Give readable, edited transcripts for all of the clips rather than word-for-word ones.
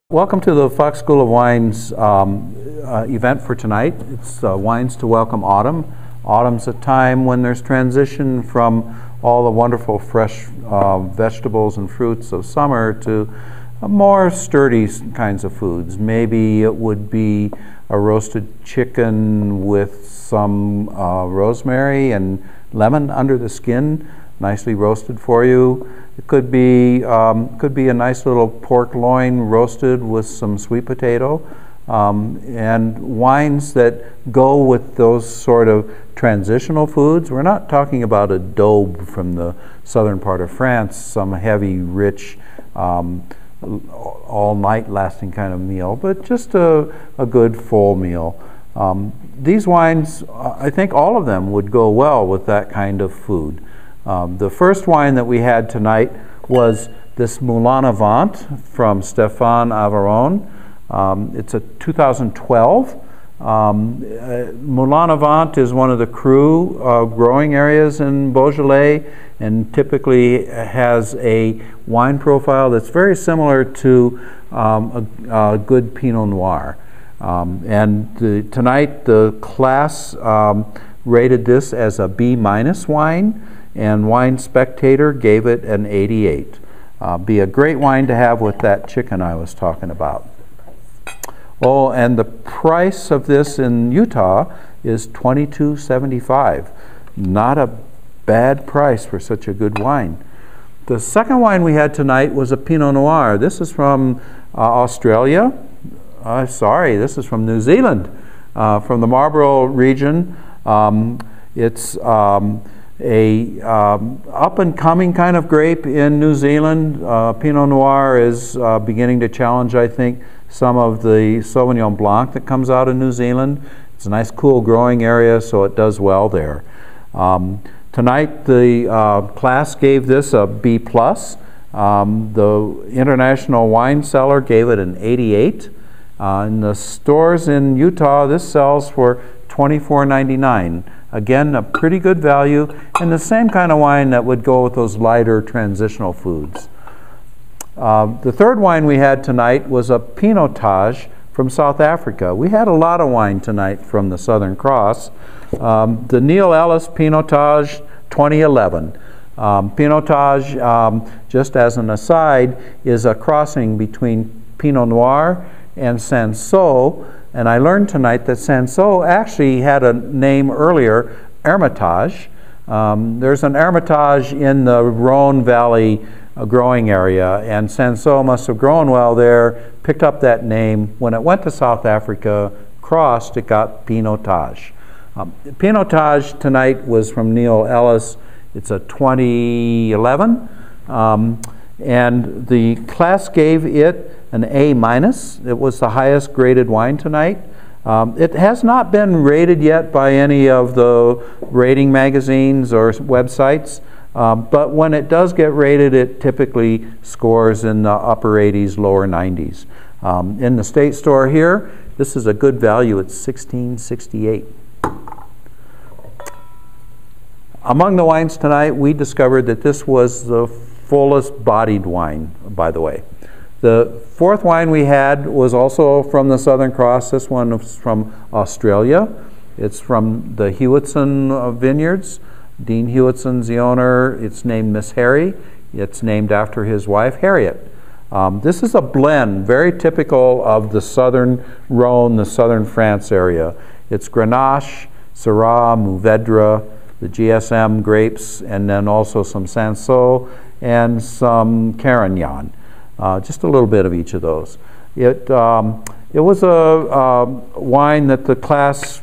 Welcome to the Fox School of Wine's event for tonight. It's Wines to Welcome Autumn. Autumn's a time when there's transition from all the wonderful fresh vegetables and fruits of summer to more sturdy kinds of foods. Maybe it would be a roasted chicken with some rosemary and lemon under the skin, nicely roasted for you. It could be a nice little pork loin roasted with some sweet potato, and wines that go with those sort of transitional foods. We're not talking about a daube from the southern part of France, some heavy, rich, all night lasting kind of meal, but just a good full meal. These wines, I think all of them would go well with that kind of food. The first wine that we had tonight was this Moulin-à-Vent from Potel-Aviron. It's a 2012. Moulin-à-Vent is one of the cru growing areas in Beaujolais and typically has a wine profile that's very similar to a good Pinot Noir. Tonight the class rated this as a B- wine, and Wine Spectator gave it an 88. Be a great wine to have with that chicken I was talking about. Oh, and the price of this in Utah is $22.75. Not a bad price for such a good wine. The second wine we had tonight was a Pinot Noir. This is from Australia. Sorry, this is from New Zealand, from the Marlborough region. It's a up-and-coming kind of grape in New Zealand. Pinot Noir is beginning to challenge, I think, some of the Sauvignon Blanc that comes out of New Zealand. It's a nice, cool growing area, so it does well there. Tonight, the class gave this a B+. The International Wine Cellar gave it an 88. In the stores in Utah, this sells for $24.99. Again, a pretty good value, and the same kind of wine that would go with those lighter transitional foods. The third wine we had tonight was a Pinotage from South Africa. We had a lot of wine tonight from the Southern Cross. The Neil Ellis Pinotage 2011. Pinotage, just as an aside, is a crossing between Pinot Noir and Cinsault. And I learned tonight that Cinsault actually had a name earlier, Hermitage. There's an Hermitage in the Rhone Valley growing area, and Cinsault must have grown well there, picked up that name. When it went to South Africa, crossed, it got Pinotage. Pinotage tonight was from Neil Ellis. It's a 2011, and the class gave it an A-. It was the highest graded wine tonight. It has not been rated yet by any of the rating magazines or websites, but when it does get rated, it typically scores in the upper 80s, lower 90s. In the state store here, this is a good value. It's $16.68. Among the wines tonight, we discovered that this was the fullest bodied wine, by the way. The fourth wine we had was also from the Southern Cross. This one was from Australia. It's from the Hewitson vineyards. Dean Hewitson's the owner. It's named Miss Harry. It's named after his wife, Harriet. This is a blend, very typical of the southern Rhone, the southern France area. It's Grenache, Syrah, Mourvedre, the GSM grapes, and then also some Cinsault and some Carignan. Just a little bit of each of those. It was a wine that the class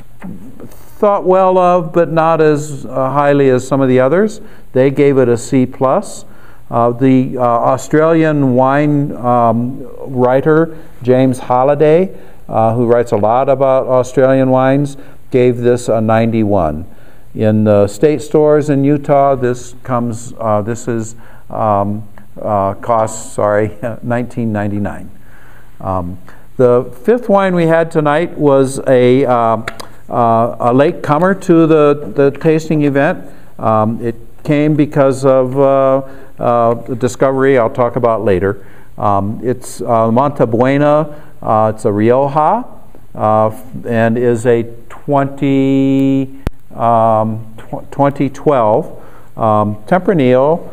thought well of, but not as highly as some of the others. They gave it a C+. The Australian wine writer, James Halliday, who writes a lot about Australian wines, gave this a 91. In the state stores in Utah, this comes, costs $19.99. The fifth wine we had tonight was a late comer to the tasting event. It came because of the discovery I'll talk about later. It's Montebuena. It's a Rioja, and is a 2012 Tempranillo.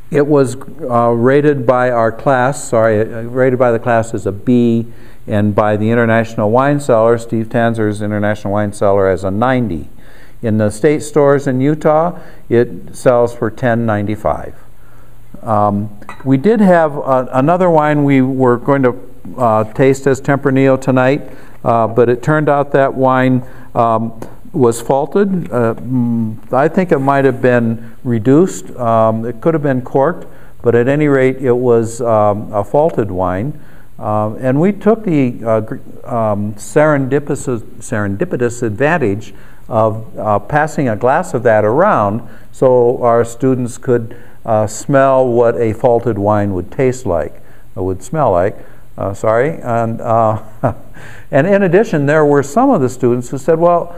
It was rated by our class, rated by the class as a B, and by the International Wine Cellar, Steve Tanzer's International Wine Cellar, as a 90. In the state stores in Utah, it sells for $10.95. We did have another wine we were going to taste as Tempranillo tonight, but it turned out that wine was faulted. I think it might have been reduced. It could have been corked, but at any rate, it was a faulted wine. And we took the serendipitous advantage of passing a glass of that around so our students could smell what a faulted wine would taste like, or would smell like. And in addition, there were some of the students who said, well,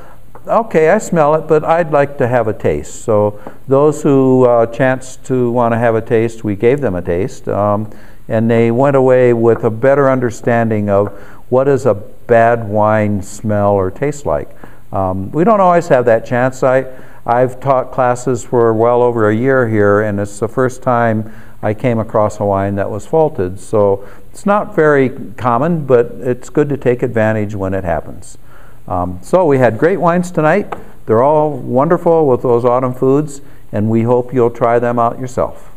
okay, I smell it, but I'd like to have a taste. So those who chanced to want to have a taste, we gave them a taste. And they went away with a better understanding of what does a bad wine smell or taste like. We don't always have that chance. I've taught classes for well over a year here, and it's the first time I came across a wine that was faulted. So it's not very common, but it's good to take advantage when it happens. So we had great wines tonight. They're all wonderful with those autumn foods, and we hope you'll try them out yourself.